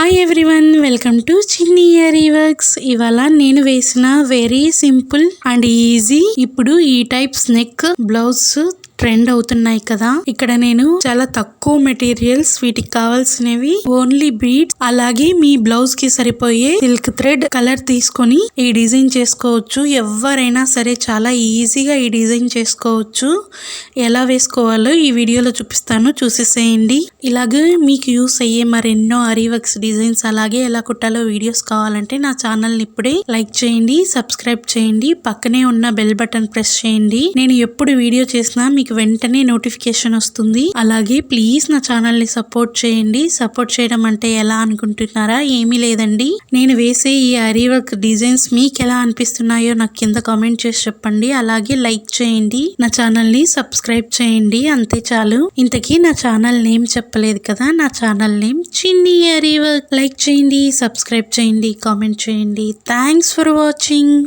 Hi everyone, welcome to చిన్ని ఆరి works. ఇవాళ నేను వేసిన వెరీ సింపుల్ అండ్ ఈజీ ఇప్పుడు ఈ టైప్స్ నెక్ బ్లౌజ్ ట్రెండ్ అవుతున్నాయి కదా. ఇక్కడ నేను చాలా తక్కువ మెటీరియల్స్, వీటికి కావాల్సినవి ఓన్లీ బీడ్స్, అలాగే మీ బ్లౌజ్ కి సరిపోయే సిల్క్ థ్రెడ్ కలర్ తీసుకొని ఈ డిజైన్ చేసుకోవచ్చు. ఎవరైనా సరే చాలా ఈజీగా ఈ డిజైన్ చేసుకోవచ్చు. ఎలా వేసుకోవాలో ఈ వీడియోలో చూపిస్తాను, చూసేసేయండి. ఇలాగే మీకు యూస్ అయ్యే మరెన్నో ఆరి వర్క్స్ డిజైన్స్, అలాగే ఎలా కుట్టాలో వీడియోస్ కావాలంటే నా ఛానల్ ని ఇప్పుడే లైక్ చేయండి, సబ్స్క్రైబ్ చేయండి, పక్కనే ఉన్న బెల్ బటన్ ప్రెస్ చేయండి. నేను ఎప్పుడు వీడియో చేసినా మీకు వెంటనే నోటిఫికేషన్ వస్తుంది. అలాగే ప్లీజ్ నా ఛానల్ ని సపోర్ట్ చేయండి. సపోర్ట్ చేయడం అంటే ఎలా అనుకుంటున్నారా? ఏమీ లేదండి, నేను వేసే ఈ ఆరి వర్క్ డిజైన్స్ మీకు ఎలా అనిపిస్తున్నాయో నాకు కింద కామెంట్ చేసి చెప్పండి. అలాగే లైక్ చేయండి, నా ఛానల్ ని సబ్స్క్రైబ్ చేయండి, అంతే చాలు. ఇంతకీ నా ఛానల్ నేమ్ చెప్పలేదు కదా. నా ఛానల్ నేమ్ చిన్ని ఆరి వర్క్. లైక్ చేయండి, సబ్స్క్రైబ్ చేయండి, కామెంట్ చేయండి. Thanks for watching.